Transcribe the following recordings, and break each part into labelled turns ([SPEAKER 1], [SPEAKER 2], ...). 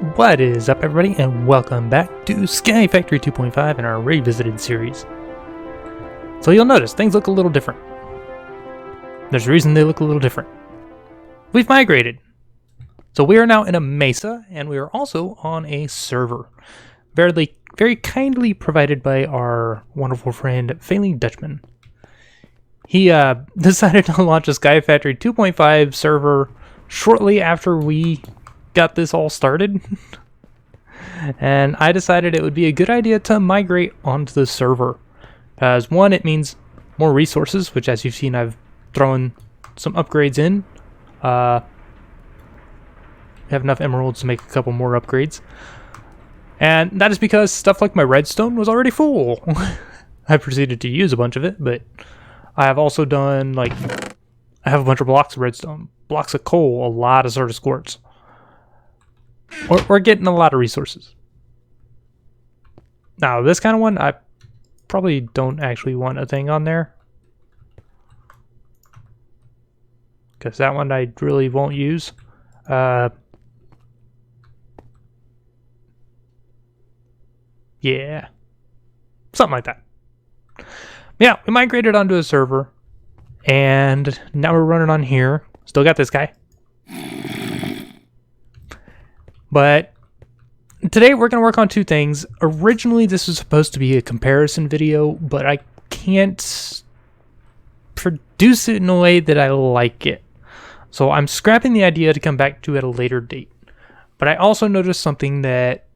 [SPEAKER 1] What is up, everybody, and welcome back to Sky Factory 2.5 in our revisited series. So you'll notice things look a little different. There's a reason they look a little different. We've migrated. So we are now in a mesa, and we are also on a server. Very kindly provided by our wonderful friend, Failing Dutchman. He decided to launch a Sky Factory 2.5 server shortly after we got this all started. And I decided it would be a good idea to migrate onto the server. As one, it means more resources, which as you've seen I've thrown some upgrades in. We have enough emeralds to make a couple more upgrades. And that is because stuff like my redstone was already full. I proceeded to use a bunch of it, but I have also done, I have a bunch of blocks of redstone, blocks of coal, a lot of sort of quartz. We're getting a lot of resources. Now, this kind of one, I probably don't actually want a thing on there. Because that one I really won't use. Yeah. Something like that. Yeah, we migrated onto a server. And now we're running on here. Still got this guy. But today we're going to work on two things. Originally this was supposed to be a comparison video, but I can't produce it in a way that I like it. So I'm scrapping the idea to come back to at a later date. But I also noticed something that,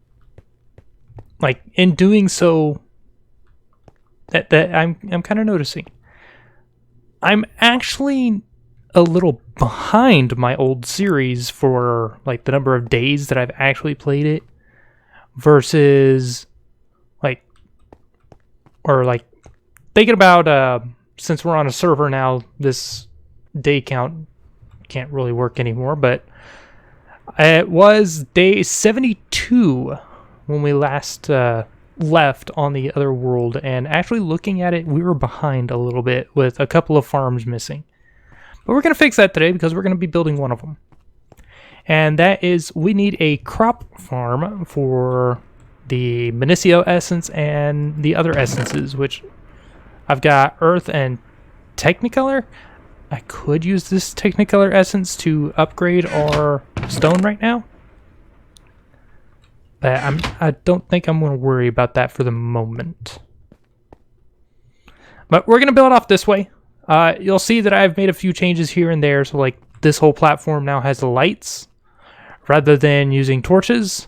[SPEAKER 1] in doing so, that I'm kind of noticing. I'm actually a little behind my old series for the number of days that I've actually played it versus thinking about since we're on a server now, this day count can't really work anymore, but it was day 72 when we last left on the other world, and actually looking at it, we were behind a little bit with a couple of farms missing. But we're going to fix that today because we're going to be building one of them. And that is, we need a crop farm for the Benicio essence and the other essences, which I've got Earth and Technicolor. I could use this Technicolor essence to upgrade our stone right now. But I don't think I'm going to worry about that for the moment. But we're going to build off this way. You'll see that I've made a few changes here and there. So this whole platform now has the lights rather than using torches.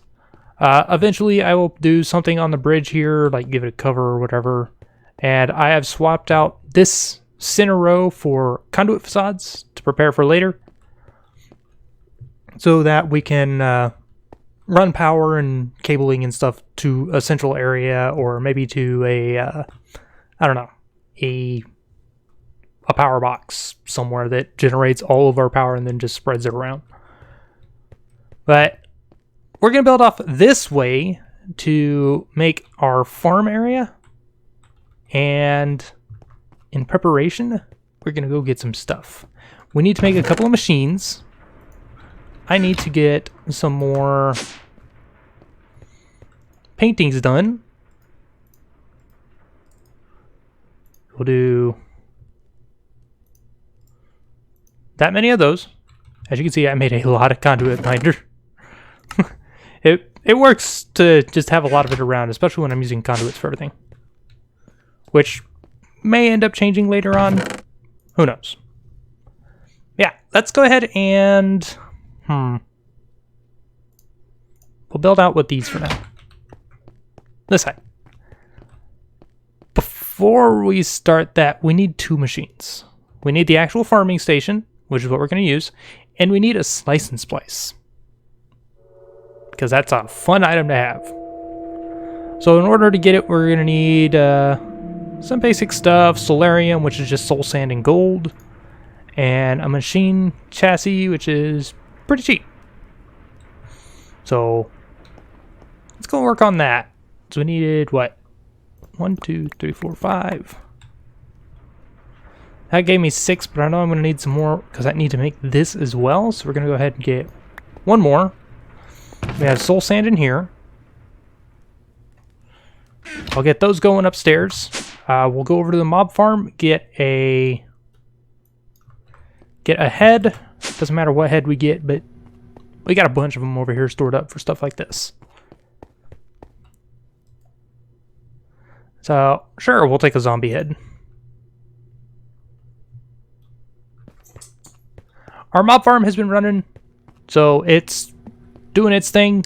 [SPEAKER 1] Eventually I will do something on the bridge here, give it a cover or whatever. And I have swapped out this center row for conduit facades to prepare for later. So that we can run power and cabling and stuff to a central area, or maybe to a power box somewhere that generates all of our power and then just spreads it around. But we're going to build off this way to make our farm area. And in preparation, we're going to go get some stuff. We need to make a couple of machines. I need to get some more paintings done. We'll do that many of those. As you can see, I made a lot of conduit binder. It works to just have a lot of it around, especially when I'm using conduits for everything. Which may end up changing later on. Who knows? Yeah, let's go ahead and we'll build out with these for now. This side. Before we start that, we need two machines. We need the actual farming station, which is what we're going to use, and we need a slice and splice. Because that's a fun item to have. So in order to get it, we're going to need some basic stuff, solarium, which is just soul sand and gold, and a machine chassis, which is pretty cheap. So let's go work on that. So we needed what? 1, 2, 3, 4, 5. That gave me 6, but I know I'm going to need some more because I need to make this as well. So we're going to go ahead and get one more. We have soul sand in here. I'll get those going upstairs. We'll go over to the mob farm, get a head. Doesn't matter what head we get, but we got a bunch of them over here stored up for stuff like this. So, sure, we'll take a zombie head. Our mob farm has been running, so it's doing its thing.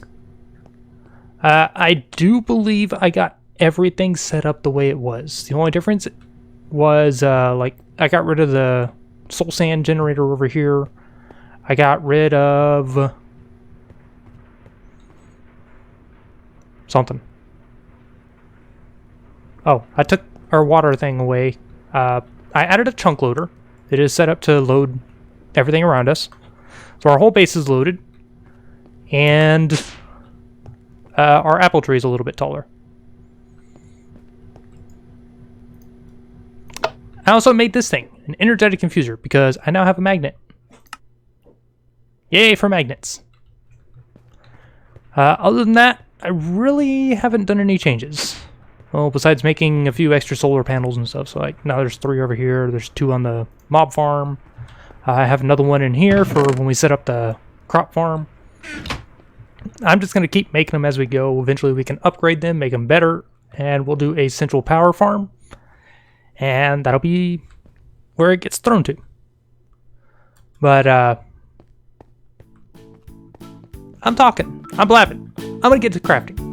[SPEAKER 1] I do believe I got everything set up the way it was. The only difference was, like, I got rid of the soul sand generator over here. I got rid of something. Oh, I took our water thing away. I added a chunk loader. It is set up to load everything around us. So our whole base is loaded. And our apple tree is a little bit taller. I also made this thing, an energetic infuser, because I now have a magnet. Yay for magnets. Other than that, I really haven't done any changes. Well, besides making a few extra solar panels and stuff. So like now there's 3 over here. There's 2 on the mob farm. I have another one in here for when we set up the crop farm. I'm just going to keep making them as we go. Eventually we can upgrade them, make them better, and we'll do a central power farm. And that'll be where it gets thrown to. But, I'm talking. I'm blabbing. I'm going to get to crafting.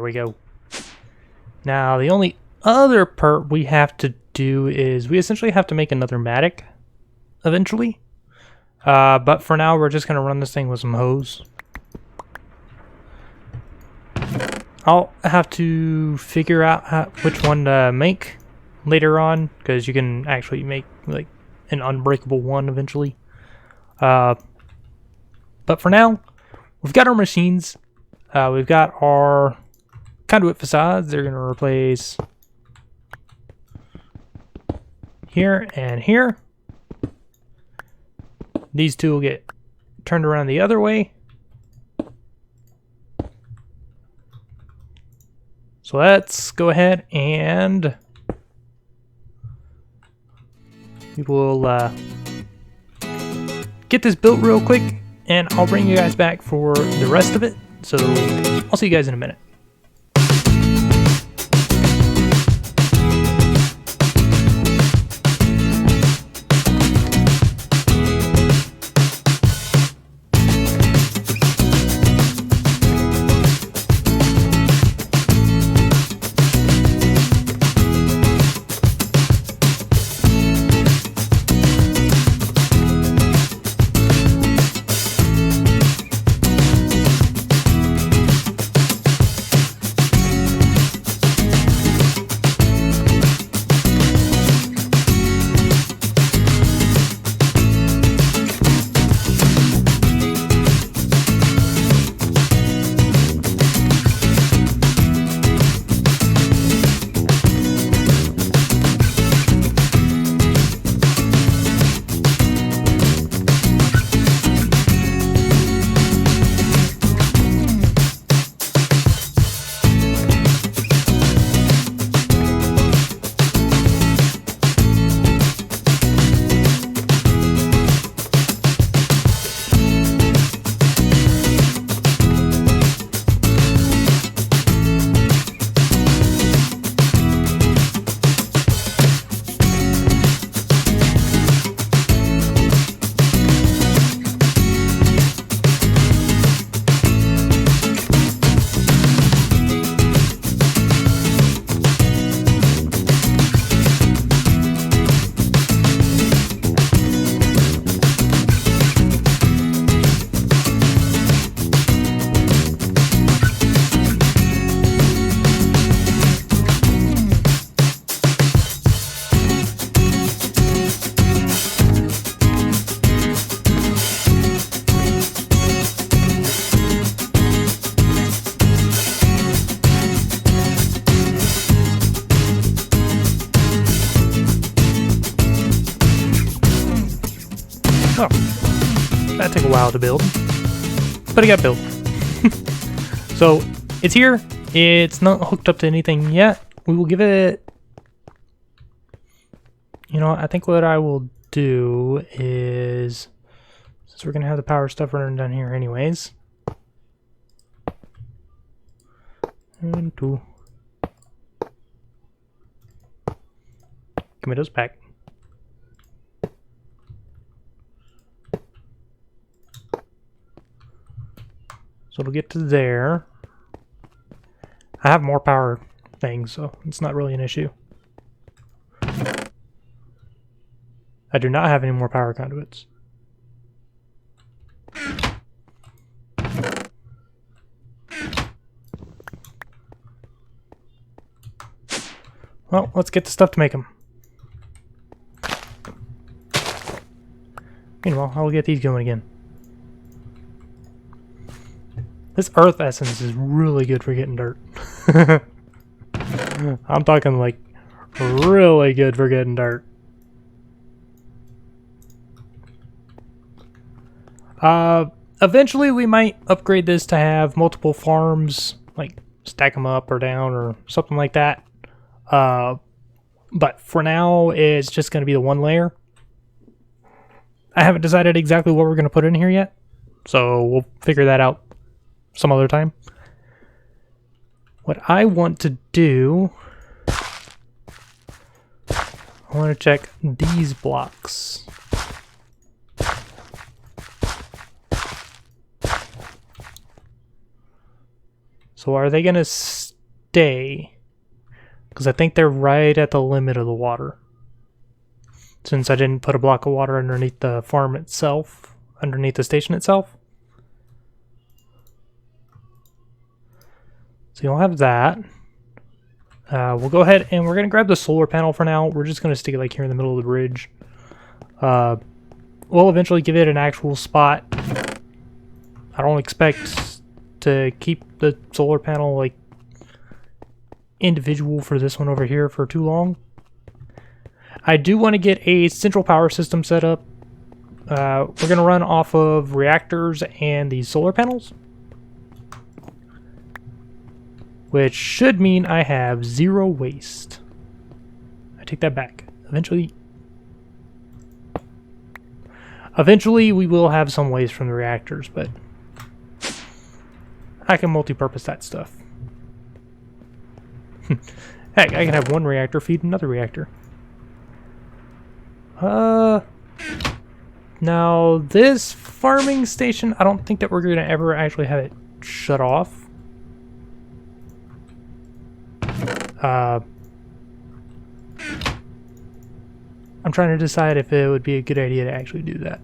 [SPEAKER 1] We go. Now the only other part we have to do is we essentially have to make another matic eventually. But for now we're just gonna run this thing with some hose. I'll have to figure out which one to make later on, because you can actually make like an unbreakable one eventually. But for now, we've got our machines. We've got our conduit facades. They're going to replace here and here. These 2 will get turned around the other way. So let's go ahead and we will get this built real quick, and I'll bring you guys back for the rest of it. So I'll see you guys in a minute. Oh, that took a while to build, but it got built. So it's here. It's not hooked up to anything yet. We will give it... You know, I think what I will do is... Since we're going to have the power stuff running down here anyways. 1, 2. Give me those back. So it'll get to there. I have more power things, so it's not really an issue. I do not have any more power conduits. Well, let's get the stuff to make them. Meanwhile, I will get these going again. This earth essence is really good for getting dirt. I'm talking like really good for getting dirt. Eventually we might upgrade this to have multiple farms, like stack them up or down or something like that. But for now, it's just going to be the one layer. I haven't decided exactly what we're going to put in here yet, so we'll figure that out some other time. What I want to do, I want to check these blocks. So are they going to stay? Because I think they're right at the limit of the water. Since I didn't put a block of water underneath the farm itself, underneath the station itself. So you'll have that. We'll go ahead and we're going to grab the solar panel for now. We're just going to stick it like here in the middle of the bridge. We'll eventually give it an actual spot. I don't expect to keep the solar panel like individual for this one over here for too long. I do want to get a central power system set up. We're going to run off of reactors and these solar panels, which should mean I have 0 waste. I take that back. Eventually we will have some waste from the reactors, but I can multi-purpose that stuff. Heck, I can have one reactor feed another reactor. Now this farming station, I don't think that we're going to ever actually have it shut off. I'm trying to decide if it would be a good idea to actually do that.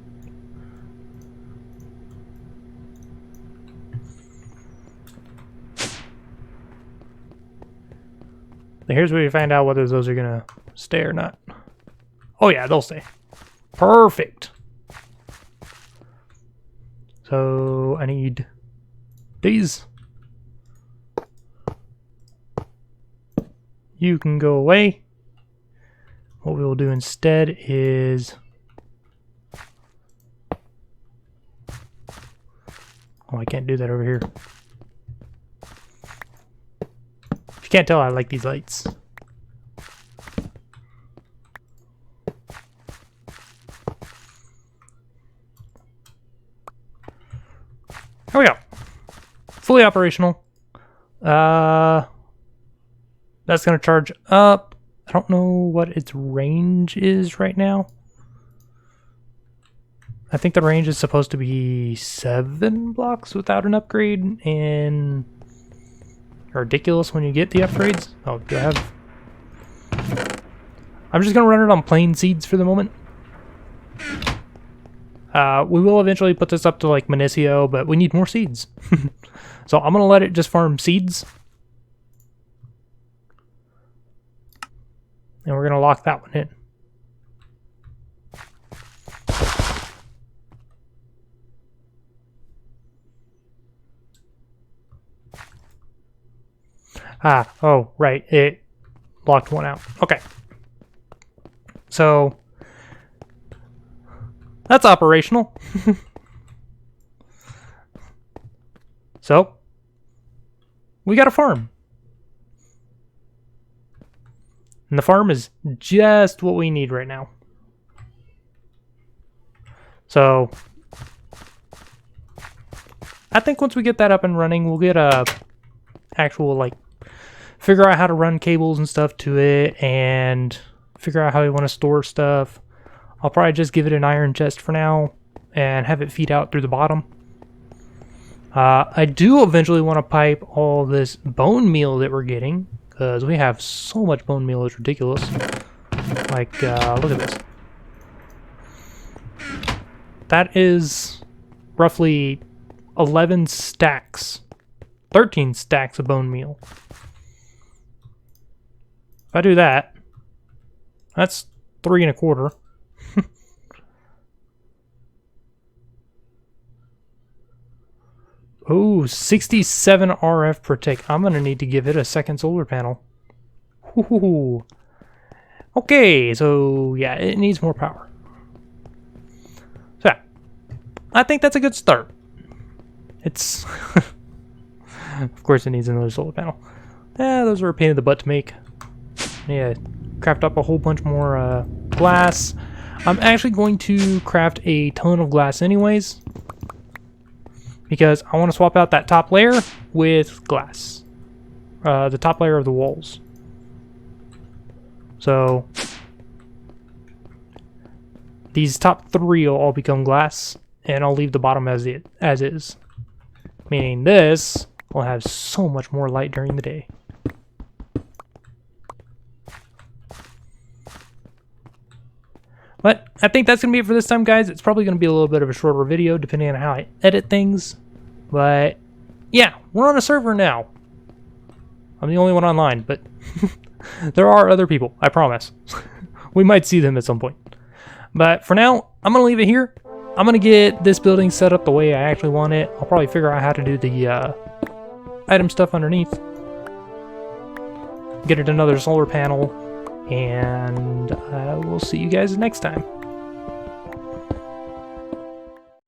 [SPEAKER 1] Here's where you find out whether those are going to stay or not. Oh yeah, they'll stay. Perfect. So I need these. You can go away. What we will do instead is... Oh, I can't do that over here. If you can't tell, I like these lights. Here we go. Fully operational. That's going to charge up. I don't know what its range is right now. I think the range is supposed to be 7 blocks without an upgrade, and ridiculous when you get the upgrades. Oh, do I have... I'm just going to run it on plain seeds for the moment. We will eventually put this up to like Minicio, but we need more seeds. So I'm going to let it just farm seeds. And we're going to lock that one in. Ah, oh, right. It locked one out. Okay. So That's operational. So, we got a farm. And the farm is just what we need right now. So, I think once we get that up and running, we'll get a actual, like, figure out how to run cables and stuff to it, and figure out how we want to store stuff. I'll probably just give it an iron chest for now, and have it feed out through the bottom. I do eventually want to pipe all this bone meal that we're getting, because we have so much bone meal, it's ridiculous. Like, look at this. That is roughly 11 stacks, 13 stacks of bone meal. If I do that, that's 3 1/4. Ooh, 67 RF per tick. I'm gonna need to give it a second solar panel. Ooh. Okay, so yeah, it needs more power. So yeah, I think that's a good start. It's of course it needs another solar panel. Yeah, those were a pain in the butt to make. Yeah, craft up a whole bunch more glass. I'm actually going to craft a ton of glass anyways, because I want to swap out that top layer with glass. The top layer of the walls. So these top 3 will all become glass, and I'll leave the bottom as is. Meaning this will have so much more light during the day. But I think that's going to be it for this time, guys. It's probably going to be a little bit of a shorter video, depending on how I edit things. But yeah, we're on a server now. I'm the only one online, but there are other people, I promise. We might see them at some point. But for now, I'm going to leave it here. I'm going to get this building set up the way I actually want it. I'll probably figure out how to do the item stuff underneath. Get it another solar panel. And we'll see you guys next time.